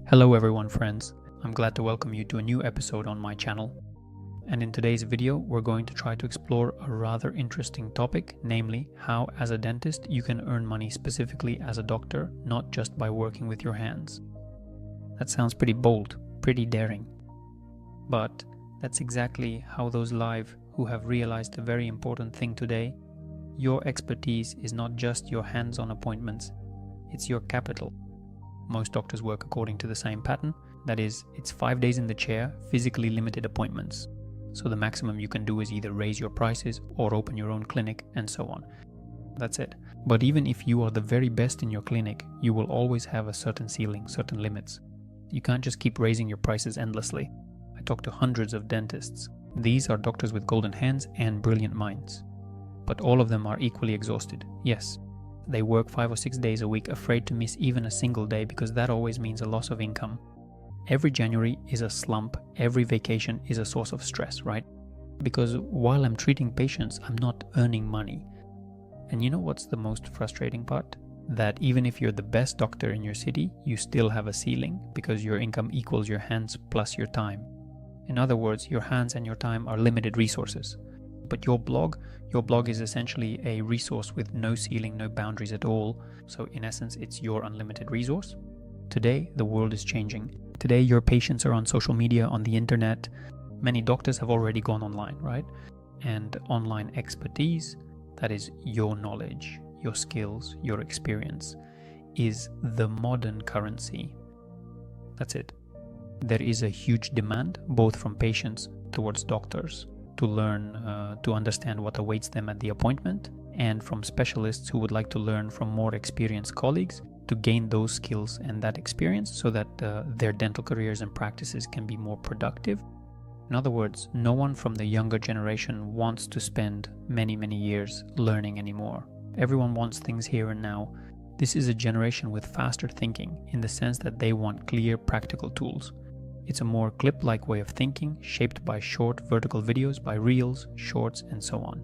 Hello everyone friends, I'm glad to welcome you to a new episode on my channel. And in today's video, we're going to try to explore a rather interesting topic, namely how as a dentist you can earn money specifically as a doctor, not just by working with your hands. That sounds pretty bold, pretty daring. But that's exactly how those live who have realized a very important thing today. Your expertise is not just your hands-on appointments, it's your capital. Most doctors work according to the same pattern, that is, it's 5 days in the chair, physically limited appointments. So the maximum you can do is either raise your prices or open your own clinic and so on. That's it. But even if you are the very best in your clinic, you will always have a certain ceiling, certain limits. You can't just keep raising your prices endlessly. I talk to hundreds of dentists. These are doctors with golden hands and brilliant minds. But all of them are equally exhausted, yes. They work 5 or 6 days a week, afraid to miss even a single day because that always means a loss of income. Every January is a slump, every vacation is a source of stress, right? Because while I'm treating patients, I'm not earning money. And you know what's the most frustrating part? That even if you're the best doctor in your city, you still have a ceiling because your income equals your hands plus your time. In other words, your hands and your time are limited resources. But your blog is essentially a resource with no ceiling, no boundaries at all. So in essence, it's your unlimited resource. Today, the world is changing. Today, your patients are on social media, on the internet. Many doctors have already gone online, right? And online expertise, that is your knowledge, your skills, your experience, is the modern currency. That's it. There is a huge demand, both from patients towards doctors, to learn, to understand what awaits them at the appointment, and from specialists who would like to learn from more experienced colleagues to gain those skills and that experience so that their dental careers and practices can be more productive. In other words, no one from the younger generation wants to spend many years learning anymore. Everyone wants things here and now. This is a generation with faster thinking in the sense that they want clear, practical tools. It's a more clip-like way of thinking, shaped by short vertical videos, by reels, shorts, and so on.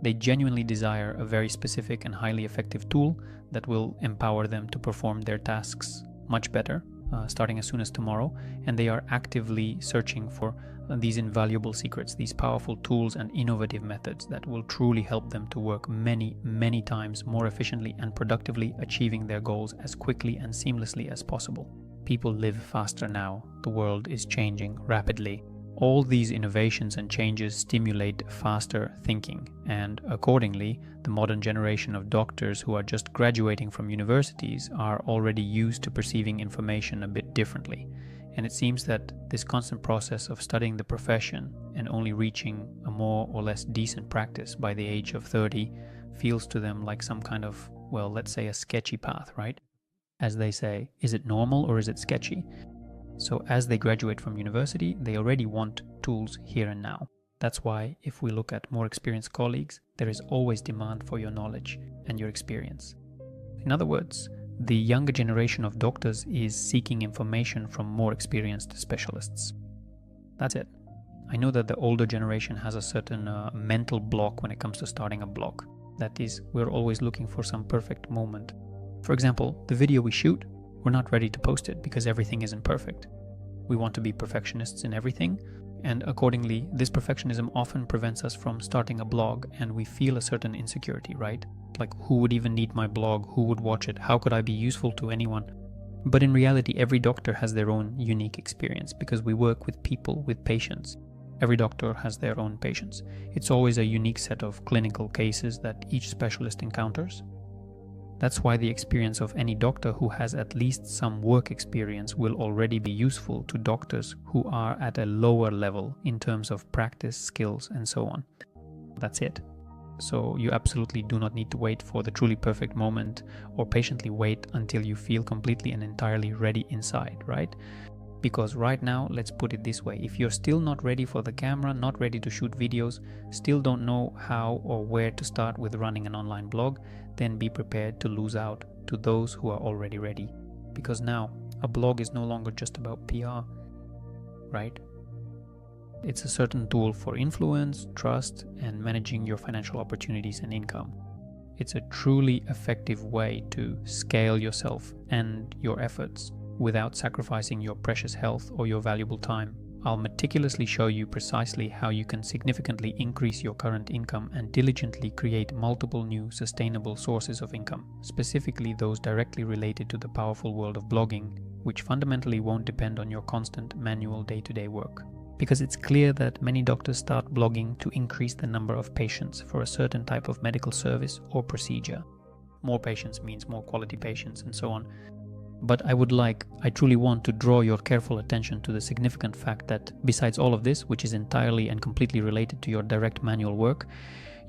They genuinely desire a very specific and highly effective tool that will empower them to perform their tasks much better, starting as soon as tomorrow, and they are actively searching for these invaluable secrets, these powerful tools and innovative methods that will truly help them to work many times more efficiently and productively, achieving their goals as quickly and seamlessly as possible. People live faster now. The world is changing rapidly. All these innovations and changes stimulate faster thinking, and accordingly, the modern generation of doctors who are just graduating from universities are already used to perceiving information a bit differently. And it seems that this constant process of studying the profession and only reaching a more or less decent practice by the age of 30 feels to them like some kind of, well, let's say a sketchy path, right? As they say, is it normal or is it sketchy? So as they graduate from university, they already want tools here and now. That's why if we look at more experienced colleagues, there is always demand for your knowledge and your experience. In other words, the younger generation of doctors is seeking information from more experienced specialists. That's it. I know that the older generation has a certain mental block when it comes to starting a blog. That is, we're always looking for some perfect moment. For example, the video we shoot, we're not ready to post it because everything isn't perfect. We want to be perfectionists in everything, and accordingly, this perfectionism often prevents us from starting a blog, and we feel a certain insecurity, right? Like, who would even need my blog? Who would watch it? How could I be useful to anyone? But in reality, every doctor has their own unique experience because we work with people, with patients. Every doctor has their own patients. It's always a unique set of clinical cases that each specialist encounters. That's why the experience of any doctor who has at least some work experience will already be useful to doctors who are at a lower level in terms of practice, skills, and so on. That's it. So you absolutely do not need to wait for the truly perfect moment or patiently wait until you feel completely and entirely ready inside, right? Because right now, let's put it this way, if you're still not ready for the camera, not ready to shoot videos, still don't know how or where to start with running an online blog, then be prepared to lose out to those who are already ready. Because now, a blog is no longer just about PR, right? It's a certain tool for influence, trust, and managing your financial opportunities and income. It's a truly effective way to scale yourself and your efforts without sacrificing your precious health or your valuable time. I'll meticulously show you precisely how you can significantly increase your current income and diligently create multiple new sustainable sources of income, specifically those directly related to the powerful world of blogging, which fundamentally won't depend on your constant manual day-to-day work. Because it's clear that many doctors start blogging to increase the number of patients for a certain type of medical service or procedure. More patients means more quality patients and so on. But I truly want to draw your careful attention to the significant fact that besides all of this, which is entirely and completely related to your direct manual work,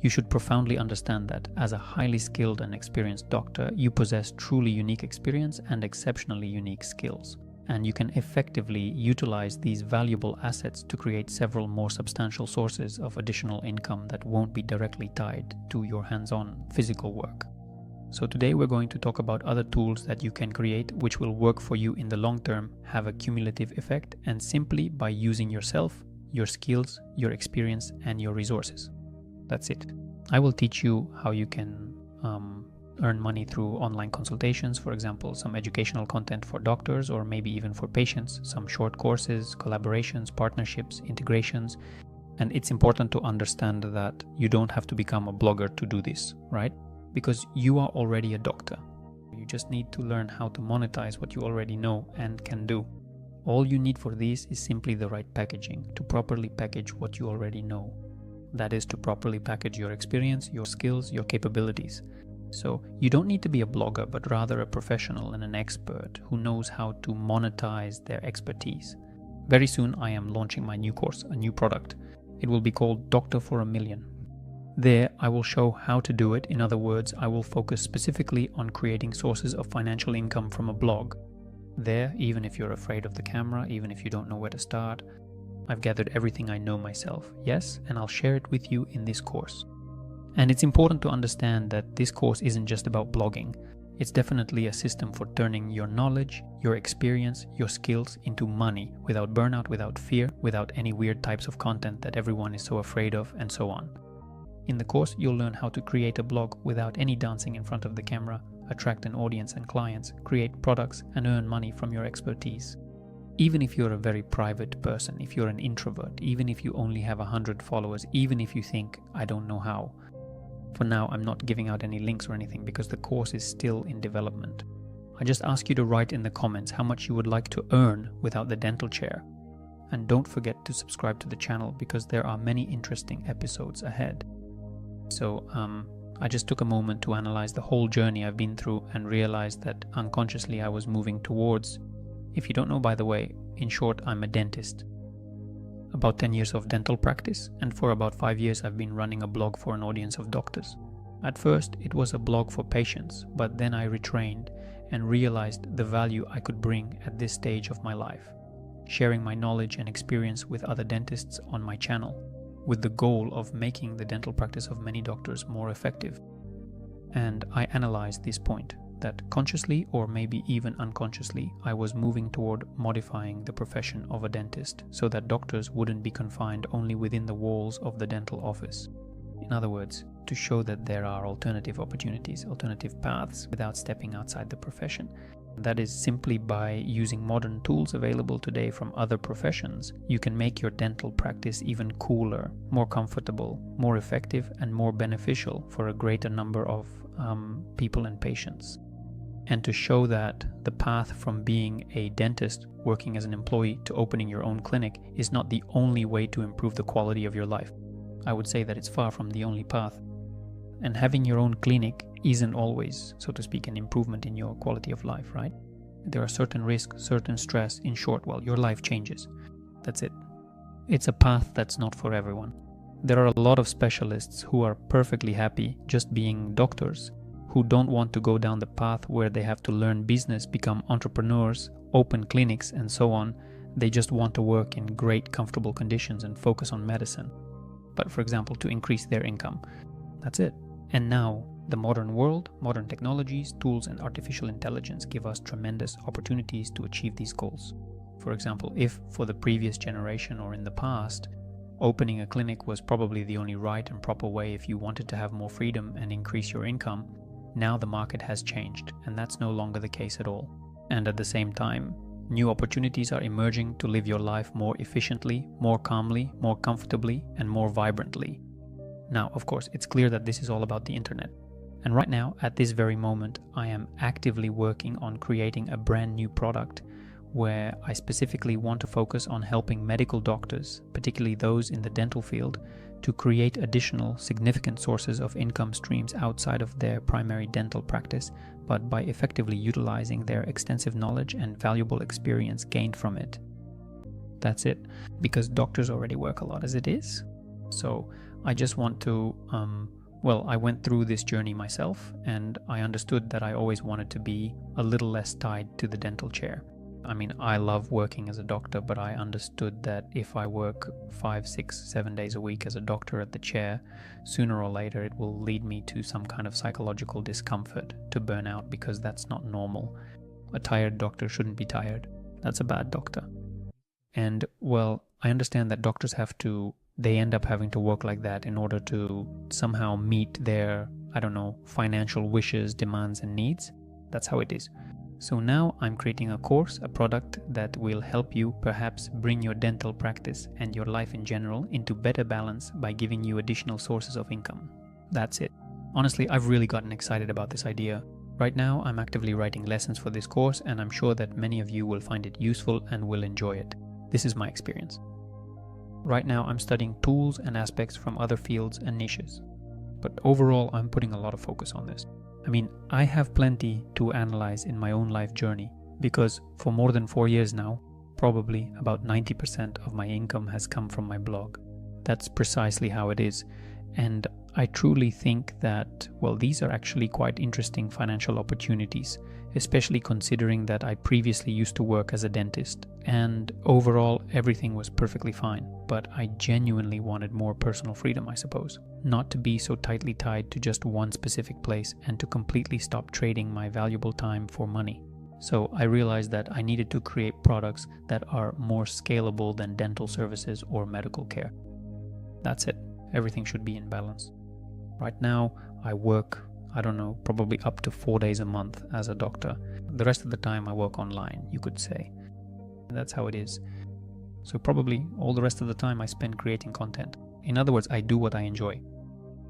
you should profoundly understand that as a highly skilled and experienced doctor, you possess truly unique experience and exceptionally unique skills. And you can effectively utilize these valuable assets to create several more substantial sources of additional income that won't be directly tied to your hands-on physical work. So today we're going to talk about other tools that you can create which will work for you in the long term, have a cumulative effect, and simply by using yourself, your skills, your experience, and your resources. That's it. I will teach you how you can earn money through online consultations, for example, some educational content for doctors or maybe even for patients, some short courses, collaborations, partnerships, integrations. And it's important to understand that you don't have to become a blogger to do this, right? Because you are already a doctor. You just need to learn how to monetize what you already know and can do. All you need for this is simply the right packaging, to properly package what you already know. That is, to properly package your experience, your skills, your capabilities. So you don't need to be a blogger, but rather a professional and an expert who knows how to monetize their expertise. Very soon I am launching my new course, a new product. It will be called Doctor for a Million. There, I will show how to do it. In other words, I will focus specifically on creating sources of financial income from a blog. There, even if you're afraid of the camera, even if you don't know where to start, I've gathered everything I know myself, yes, and I'll share it with you in this course. And it's important to understand that this course isn't just about blogging. It's definitely a system for turning your knowledge, your experience, your skills into money without burnout, without fear, without any weird types of content that everyone is so afraid of, and so on. In the course, you'll learn how to create a blog without any dancing in front of the camera, attract an audience and clients, create products, and earn money from your expertise. Even if you're a very private person, if you're an introvert, even if you only have 100 followers, even if you think, I don't know how. For now, I'm not giving out any links or anything because the course is still in development. I just ask you to write in the comments how much you would like to earn without the dental chair. And don't forget to subscribe to the channel because there are many interesting episodes ahead. So I just took a moment to analyze the whole journey I've been through and realized that unconsciously I was moving towards, if you don't know by the way, in short, I'm a dentist. About 10 years of dental practice, and for about 5 years I've been running a blog for an audience of doctors. At first it was a blog for patients, but then I retrained and realized the value I could bring at this stage of my life, sharing my knowledge and experience with other dentists on my channel, with the goal of making the dental practice of many doctors more effective. And I analyzed this point, that consciously or maybe even unconsciously, I was moving toward modifying the profession of a dentist so that doctors wouldn't be confined only within the walls of the dental office. In other words, to show that there are alternative opportunities, alternative paths without stepping outside the profession. That is simply by using modern tools available today from other professions, you can make your dental practice even cooler, more comfortable, more effective, and more beneficial for a greater number of people and patients. And to show that the path from being a dentist, working as an employee, to opening your own clinic is not the only way to improve the quality of your life. I would say that it's far from the only path. And having your own clinic isn't always, so to speak, an improvement in your quality of life, right? There are certain risks, certain stress. In short, well, your life changes. That's it. It's a path that's not for everyone. There are a lot of specialists who are perfectly happy just being doctors, who don't want to go down the path where they have to learn business, become entrepreneurs, open clinics, and so on. They just want to work in great, comfortable conditions and focus on medicine. But for example, to increase their income. That's it. And now, the modern world, modern technologies, tools, and artificial intelligence give us tremendous opportunities to achieve these goals. For example, if for the previous generation or in the past, opening a clinic was probably the only right and proper way if you wanted to have more freedom and increase your income, now the market has changed, and that's no longer the case at all. And at the same time, New opportunities are emerging to live your life more efficiently, more calmly, more comfortably, and more vibrantly. Now, of course, it's clear that this is all about the internet. And right now, at this very moment, I am actively working on creating a brand new product where I specifically want to focus on helping medical doctors, particularly those in the dental field, to create additional significant sources of income streams outside of their primary dental practice, but by effectively utilizing their extensive knowledge and valuable experience gained from it. That's it, because doctors already work a lot as it is. So I just want to, I went through this journey myself, and I understood that I always wanted to be a little less tied to the dental chair. I mean, I love working as a doctor, but I understood that if I work 5, 6, 7 days a week as a doctor at the chair, sooner or later it will lead me to some kind of psychological discomfort, to burnout, because that's not normal. A tired doctor shouldn't be tired. That's a bad doctor. And, well, I understand that doctors they end up having to work like that in order to somehow meet their, financial wishes, demands, and needs. That's how it is. So now I'm creating a course, a product that will help you perhaps bring your dental practice and your life in general into better balance by giving you additional sources of income. That's it. Honestly, I've really gotten excited about this idea. Right now, I'm actively writing lessons for this course, and I'm sure that many of you will find it useful and will enjoy it. This is my experience. Right now, I'm studying tools and aspects from other fields and niches. But overall, I'm putting a lot of focus on this. I mean, I have plenty to analyze in my own life journey, because for more than 4 years now, probably about 90% of my income has come from my blog. That's precisely how it is. And I truly think that, these are actually quite interesting financial opportunities, especially considering that I previously used to work as a dentist, and overall everything was perfectly fine, but I genuinely wanted more personal freedom, I suppose. Not to be so tightly tied to just one specific place and to completely stop trading my valuable time for money. So I realized that I needed to create products that are more scalable than dental services or medical care. That's it. Everything should be in balance. Right now, I work, probably up to 4 days a month as a doctor. The rest of the time I work online, you could say. That's how it is. So probably all the rest of the time I spend creating content. In other words, I do what I enjoy.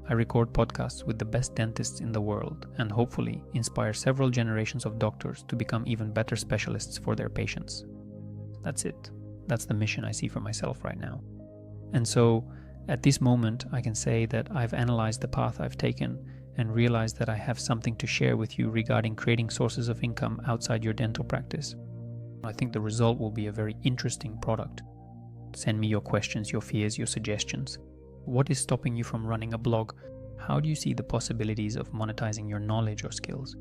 I record podcasts with the best dentists in the world and hopefully inspire several generations of doctors to become even better specialists for their patients. That's it. That's the mission I see for myself right now. And so, at this moment, I can say that I've analyzed the path I've taken and realized that I have something to share with you regarding creating sources of income outside your dental practice. I think the result will be a very interesting product. Send me your questions, your fears, your suggestions. What is stopping you from running a blog? How do you see the possibilities of monetizing your knowledge or skills?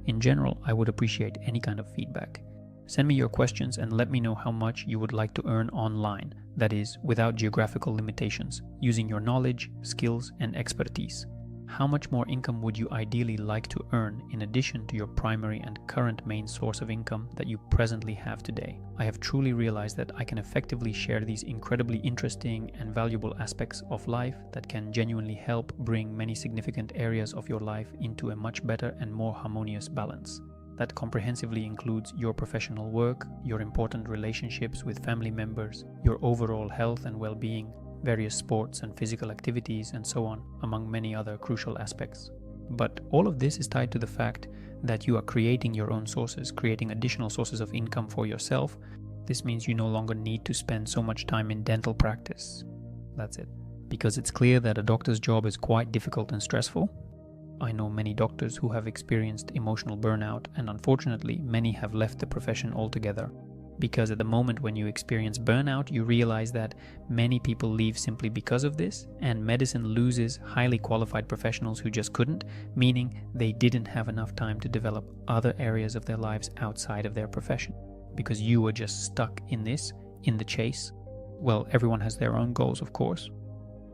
In general, I would appreciate any kind of feedback. Send me your questions and let me know how much you would like to earn online, that is, without geographical limitations, using your knowledge, skills, and expertise. How much more income would you ideally like to earn in addition to your primary and current main source of income that you presently have today? I have truly realized that I can effectively share these incredibly interesting and valuable aspects of life that can genuinely help bring many significant areas of your life into a much better and more harmonious balance. That comprehensively includes your professional work, your important relationships with family members, your overall health and well-being, various sports and physical activities, and so on, among many other crucial aspects. But all of this is tied to the fact that you are creating your own sources, creating additional sources of income for yourself. This means you no longer need to spend so much time in dental practice. That's it. Because it's clear that a doctor's job is quite difficult and stressful. I know many doctors who have experienced emotional burnout, and unfortunately, many have left the profession altogether. Because at the moment when you experience burnout, you realize that many people leave simply because of this, and medicine loses highly qualified professionals who just couldn't, meaning they didn't have enough time to develop other areas of their lives outside of their profession. Because you were just stuck in the chase. Well, everyone has their own goals, of course.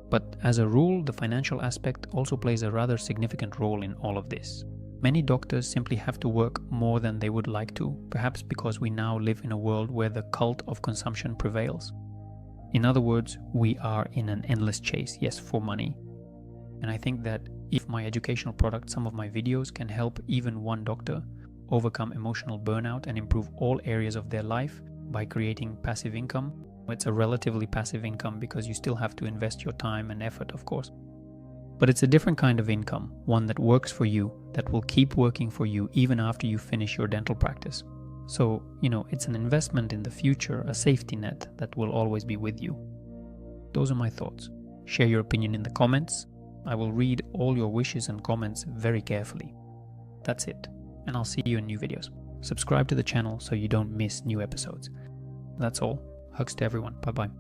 But as a rule, the financial aspect also plays a rather significant role in all of this. Many doctors simply have to work more than they would like to, perhaps because we now live in a world where the cult of consumption prevails. In other words, we are in an endless chase, yes, for money. And I think that if my educational product, some of my videos, can help even one doctor, overcome emotional burnout and improve all areas of their life by creating passive income. It's a relatively passive income because you still have to invest your time and effort, of course. But it's a different kind of income, one that works for you, that will keep working for you even after you finish your dental practice. So, it's an investment in the future, a safety net that will always be with you. Those are my thoughts. Share your opinion in the comments. I will read all your wishes and comments very carefully. That's it, and I'll see you in new videos. Subscribe to the channel so you don't miss new episodes. That's all. Hugs to everyone. Bye-bye.